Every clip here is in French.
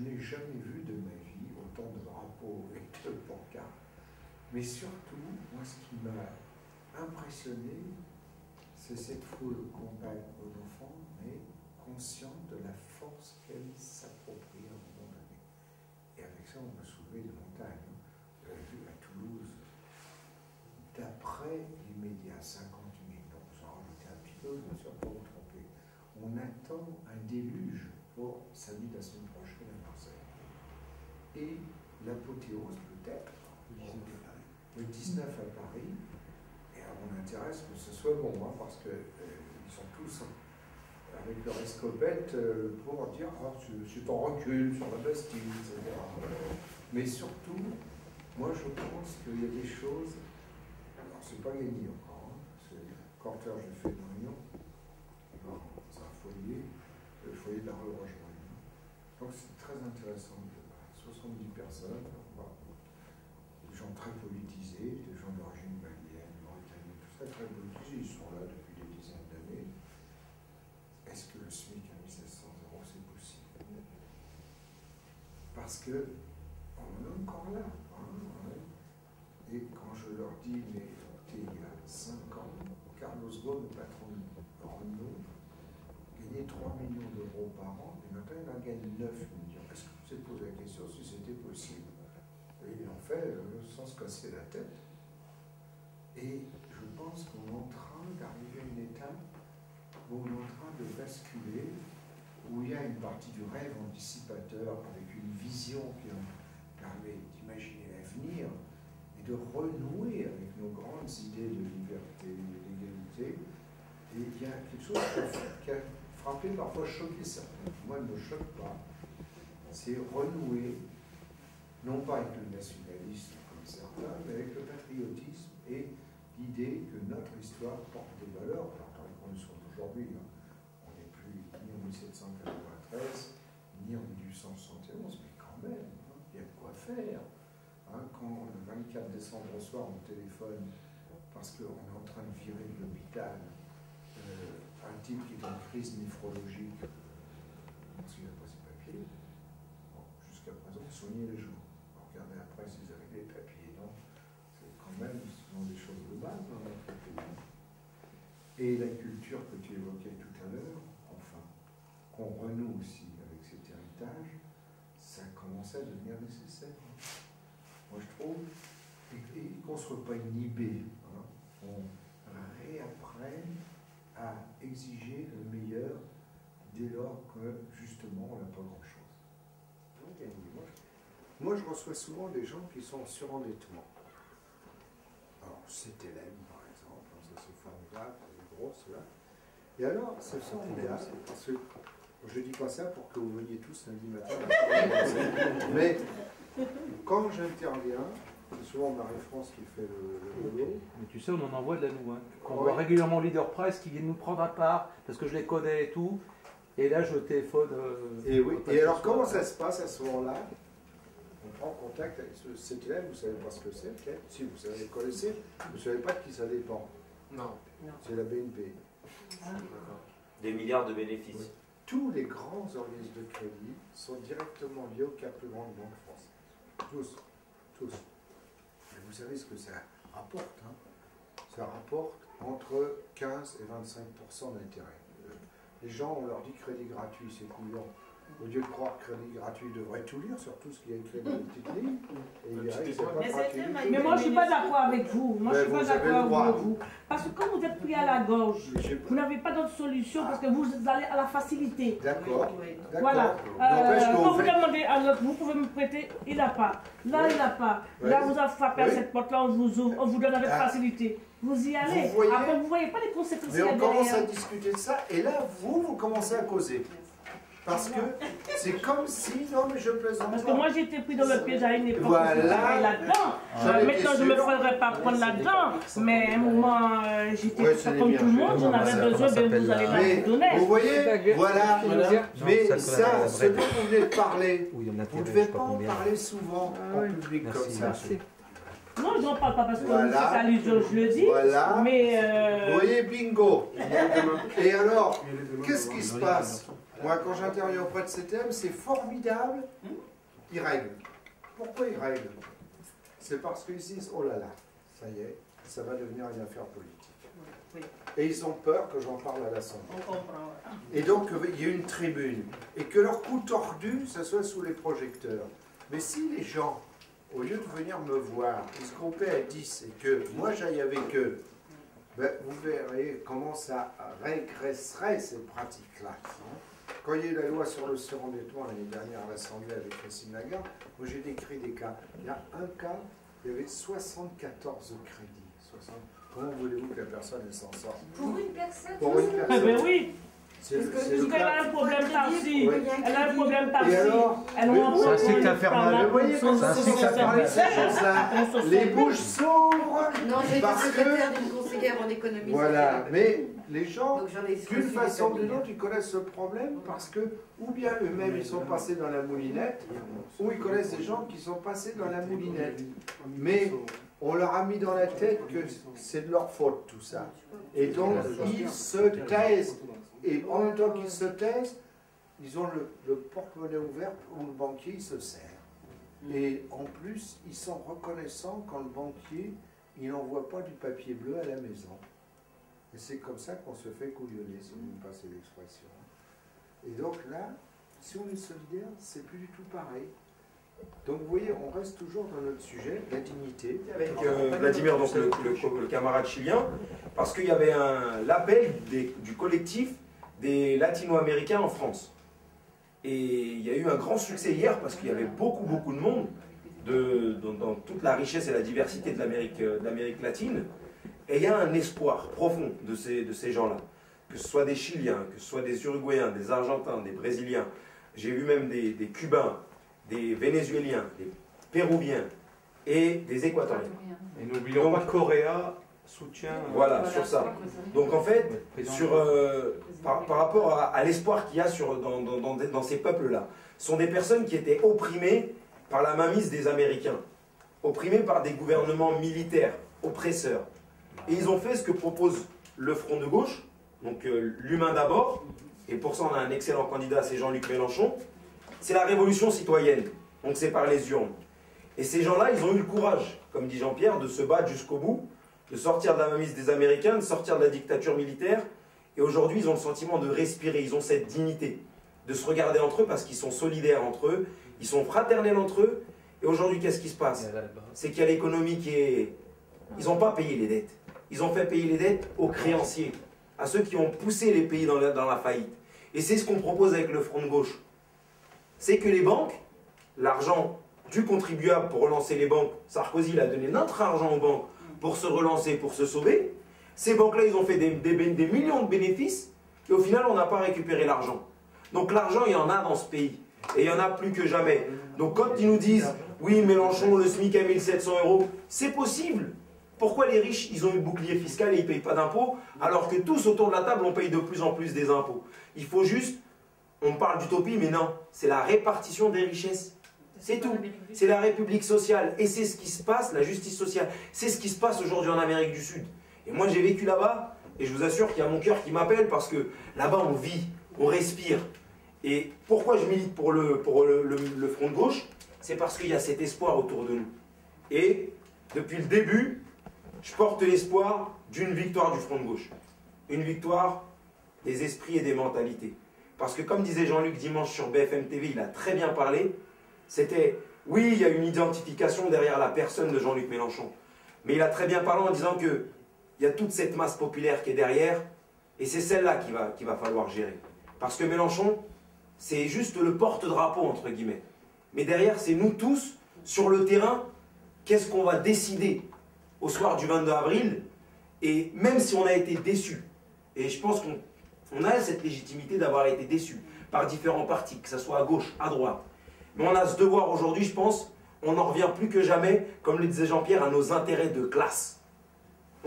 n'ai jamais vu de ma vie autant de drapeaux et de pancartes. Mais surtout, moi, ce qui m'a impressionné, c'est cette foule compacte aux enfants, mais consciente de la force qu'elle s'approprie à un moment donné. Et avec ça, on a soulevé des montagnes. Vous avez vu à Toulouse, d'après les médias, 50 000, donc vous en rajoutez un petit peu, bien sûr, pour vous tromper. On attend un déluge pour samedi de la semaine prochaine à Marseille. Et l'apothéose, peut-être, le 19 à Paris. Et à mon intérêt, que ce soit bon, hein, parce qu'ils sont tous avec leur escopette pour dire oh, c'est en recul sur la Bastille, etc. Mais surtout, moi je pense qu'il y a des choses. Alors, c'est pas gagné encore. Hein, Quarter, j'ai fait une réunion dans un foyer, le foyer de la rue Rochebrune. Donc c'est très intéressant. 70 personnes, des gens très politisés, des gens d'origine malienne, mauritanienne, tout ça, très politisés, ils sont là depuis des dizaines d'années. Est-ce que le SMIC à 1700 €, c'est possible? Parce que on est encore là. Hein, ouais. Et quand je leur dis, mais écoutez, il y a 5 ans, Carlos Ghosn, le patron de Renault, gagnait 3 millions d'euros par an, et maintenant il en gagne 9 millions. Est-ce que vous vous êtes posé la question si c'était possible? Et ils l'ont fait sans se casser la tête. Et je pense qu'on est en train d'arriver à une étape où on est en train de basculer, où il y a une partie du rêve anticipateur avec une vision qui permet d'imaginer l'avenir et de renouer avec nos grandes idées de liberté et d'égalité. Et il y a quelque chose qui a frappé, parfois choqué certains. Moi, elle ne me choque pas. C'est renouer, non pas avec le nationalisme comme certains, mais avec le patriotisme et l'idée que notre histoire porte des valeurs, alors dans les conditions d'aujourd'hui, hein, on n'est plus ni en 1793, ni en 1871, mais quand même, hein, il y a de quoi faire. Hein, quand le 24 décembre au soir, on téléphone parce qu'on est en train de virer de l'hôpital un type qui est en crise néphrologique, parce qu'il n'a pas ses papiers, bon, jusqu'à présent, soigner les gens. Regardez après si vous avez les papiers, non? C'est quand même souvent des choses de base dans notre pays. Et la culture que tu évoquais tout à l'heure, enfin, qu'on renoue aussi avec cet héritage, ça commence à devenir nécessaire. Moi je trouve, et qu'on ne soit pas inhibé, hein, on réapprenne à exiger le meilleur dès lors que justement on n'a pas grand-chose. Moi, je reçois souvent des gens qui sont en surendettement. Alors, CTLM, par exemple, ça c'est formidable, les grosses là. Et alors, c'est formidable, parce que je dis pas ça pour que vous veniez tous lundi matin. Mais quand j'interviens, c'est souvent Marie-France qui fait le boulot. Mais tu sais, on en envoie de la nous. Hein. On voit régulièrement Leader Press qui vient nous prendre à part, parce que je les connais et tout. Et là, je téléphone. Et oui. Et alors, comment ça se passe à ce moment-là? On prend contact avec ce CTLM, vous ne savez pas ce que c'est, peut-être. Si vous savez, connaissez, vous ne savez pas de qui ça dépend. Non. C'est la BNP. Ah. Des milliards de bénéfices. Oui. Tous les grands organismes de crédit sont directement liés aux 4 plus grandes banques françaises. Tous. Tous. Et vous savez ce que ça rapporte, hein? Ça rapporte entre 15 et 25% d'intérêt. Les gens, on leur dit crédit gratuit, c'est couillon. Au lieu de croire que crédit gratuit, ils devraient tout lire, surtout ce qui est écrit dans les petites lignes. Et il dirait que c'est pas gratuit. Mais moi, je ne suis pas d'accord avec vous. Moi, je ne suis pas d'accord avec vous. Parce que quand vous êtes pris à la gorge, vous n'avez pas d'autre solution parce que vous allez à la facilité. D'accord. Voilà. Quand vous demandez à l'autre, vous pouvez me prêter, il n'a pas. Là, il n'a pas. Là, vous avez frappé à cette porte-là, on vous ouvre, on vous donne avec facilité. Vous y allez. Après, vous ne voyez pas les conséquences. Mais on commence à discuter de ça, et là, vous commencez à causer. Parce que c'est comme si, non mais je plaisante. Parce que moi j'ai été pris dans le piège à une époque voilà. où je travaillais là-dedans. Maintenant je ne me ferais pas prendre là-dedans. Mais à un moment j'étais comme tout le monde, j'en avais besoin de vous aller la vous donner. Vous voyez, voilà. Mais ça, ce dont vous venez de parler, vous ne devez pas en parler souvent en public comme ça. Non, je n'en parle pas parce que c'est allusion, je le dis. Voilà. Mais vous voyez, bingo. Et alors, qu'est-ce qui se passe? Moi, quand j'interviens auprès de CTM, c'est formidable. Ils règlent. Pourquoi ils règlent? C'est parce qu'ils disent, oh là là, ça y est, ça va devenir une affaire politique. Oui. Et ils ont peur que j'en parle à l'Assemblée. On comprend. Et donc, il y a une tribune. Et que leur coup tordu, ça soit sous les projecteurs. Mais si les gens, au lieu de venir me voir, ils se groupaient à 10 et que moi j'aille avec eux, ben, vous verrez comment ça régresserait ces pratiques-là. Quand il y a eu la loi sur le surendettement l'année dernière à l'Assemblée avec Christine Lagarde, moi j'ai décrit des cas. Il y a un cas, il y avait 74 crédits. 60. Comment voulez-vous que la personne elle s'en sorte? Pour une personne? Pour une Eh personne. bien oui, C'est parce qu'elle a un problème par-ci, Oui. elle a un problème par-ci. Et alors, Elle a un c'est un cycle problème infernal. par-là. vous voyez quand Ça, on c'est commence à parler de ces choses-là, les bouches s'ouvrent. Non, j'ai été Parce que- secrétaire d'une conseillère en économie. Voilà, sociale. mais les gens, Donc j'en ai d'une reçu façon des ou d'une familles. autre, ils connaissent ce problème parce que, ou bien eux-mêmes ils sont passés dans la moulinette, ou ils connaissent des gens qui sont passés dans la moulinette. Mais on leur a mis dans la tête que c'est de leur faute tout ça. Et donc ils se taisent. Et en même temps qu'ils se taisent, ils ont le porte-monnaie ouvert où le banquier il se sert. Et en plus, ils sont reconnaissants quand le banquier il n'envoie pas du papier bleu à la maison. Et c'est comme ça qu'on se fait couillonner, si vous me passez l'expression. Et donc là, si on est solidaire, c'est plus du tout pareil. Donc vous voyez, on reste toujours dans notre sujet, la dignité. Avec Vladimir, donc le camarade chilien, parce qu'il y avait l'appel du collectif des latino-américains en France. Et il y a eu un grand succès hier parce qu'il y avait beaucoup de monde dans toute la richesse et la diversité de l'Amérique latine. Et il y a un espoir profond de ces gens-là. Que ce soit des Chiliens, que ce soit des Uruguayens, des Argentins, des Brésiliens. J'ai vu même des Cubains, des Vénézuéliens, des Péruviens et des Équatoriens. Et n'oublions pas que Correa soutient. Voilà, sur ça. Donc en fait, par rapport à l'espoir qu'il y a dans ces peuples-là, sont des personnes qui étaient opprimées par la mainmise des Américains, opprimées par des gouvernements militaires, oppresseurs. Et ils ont fait ce que propose le Front de gauche, donc l'humain d'abord, et pour ça on a un excellent candidat, c'est Jean-Luc Mélenchon, c'est la révolution citoyenne, donc c'est par les urnes. Et ces gens-là, ils ont eu le courage, comme dit Jean-Pierre, de se battre jusqu'au bout, de sortir de la mainmise des Américains, de sortir de la dictature militaire, et aujourd'hui ils ont le sentiment de respirer, ils ont cette dignité, de se regarder entre eux parce qu'ils sont solidaires entre eux, ils sont fraternels entre eux, et aujourd'hui qu'est-ce qui se passe? C'est qu'il y a l'économie qui est... Ils n'ont pas payé les dettes, ils ont fait payer les dettes aux créanciers, à ceux qui ont poussé les pays dans la faillite. Et c'est ce qu'on propose avec le Front de gauche. C'est que les banques, l'argent du contribuable pour relancer les banques, Sarkozy a donné notre argent aux banques pour se relancer, pour se sauver. Ces banques-là, ils ont fait des millions de bénéfices et au final, on n'a pas récupéré l'argent. Donc l'argent, il y en a dans ce pays. Et il y en a plus que jamais. Donc quand ils nous disent, oui, Mélenchon, le SMIC à 1700 €, c'est possible. Pourquoi les riches, ils ont eu le bouclier fiscal et ils ne payent pas d'impôts, alors que tous autour de la table, on paye de plus en plus des impôts? Il faut juste, on parle d'utopie, mais non, c'est la répartition des richesses. C'est tout. C'est la République sociale. Et c'est ce qui se passe, la justice sociale. C'est ce qui se passe aujourd'hui en Amérique du Sud. Et moi, j'ai vécu là-bas, et je vous assure qu'il y a mon cœur qui m'appelle, parce que là-bas, on vit, on respire. Et pourquoi je milite pour le Front de gauche? C'est parce qu'il y a cet espoir autour de nous. Et depuis le début, je porte l'espoir d'une victoire du Front de gauche. Une victoire des esprits et des mentalités. Parce que comme disait Jean-Luc dimanche sur BFM TV, il a très bien parlé, c'était, oui, il y a une identification derrière la personne de Jean-Luc Mélenchon. Mais il a très bien parlé en disant qu'il y a toute cette masse populaire qui est derrière, et c'est celle-là qu'il va falloir gérer. Parce que Mélenchon, c'est juste le porte-drapeau, entre guillemets. Mais derrière, c'est nous tous, sur le terrain, qu'est-ce qu'on va décider au soir du 22 avril, et même si on a été déçus, et je pense qu'on a cette légitimité d'avoir été déçus par différents partis, que ce soit à gauche, à droite, mais on a ce devoir aujourd'hui, je pense, on en revient plus que jamais, comme le disait Jean-Pierre, à nos intérêts de classe.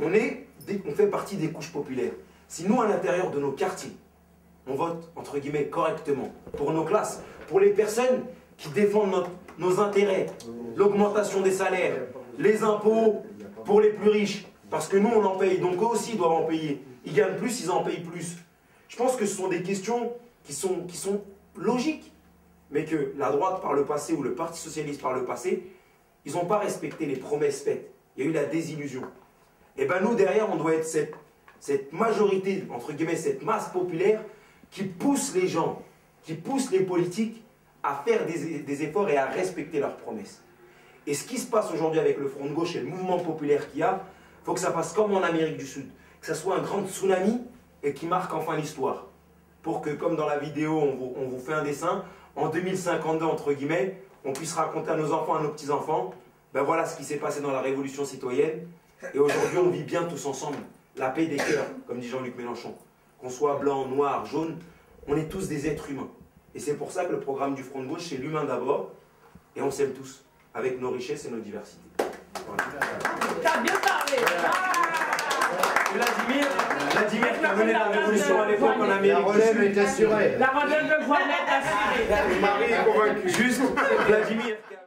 On fait partie des couches populaires. Si nous, à l'intérieur de nos quartiers, on vote, entre guillemets, correctement, pour nos classes, pour les personnes qui défendent nos intérêts, l'augmentation des salaires, les impôts pour les plus riches, parce que nous, on en paye, donc eux aussi doivent en payer. Ils gagnent plus, ils en payent plus. Je pense que ce sont des questions qui sont logiques, mais que la droite par le passé ou le Parti Socialiste par le passé, ils n'ont pas respecté les promesses faites. Il y a eu la désillusion. Et bien nous, derrière, on doit être cette majorité, entre guillemets, cette masse populaire qui pousse les gens, qui pousse les politiques à faire des efforts et à respecter leurs promesses. Et ce qui se passe aujourd'hui avec le Front de gauche et le mouvement populaire qu'il y a, il faut que ça fasse comme en Amérique du Sud, que ça soit un grand tsunami et qui marque enfin l'histoire. Pour que, comme dans la vidéo, on vous fait un dessin, en 2052, entre guillemets, on puisse raconter à nos enfants, à nos petits-enfants, ben voilà ce qui s'est passé dans la Révolution citoyenne. Et aujourd'hui, on vit bien tous ensemble. La paix des cœurs, comme dit Jean-Luc Mélenchon. Qu'on soit blanc, noir, jaune, on est tous des êtres humains. Et c'est pour ça que le programme du Front de gauche, c'est l'humain d'abord. Et on s'aime tous, avec nos richesses et nos diversités. Voilà. T'as bien parlé. Vladimir qui a mené la révolution à l'époque en Amérique. La relève est assurée. La relève de Voilette assurée. Le mari est convaincu. Juste Vladimir qui a...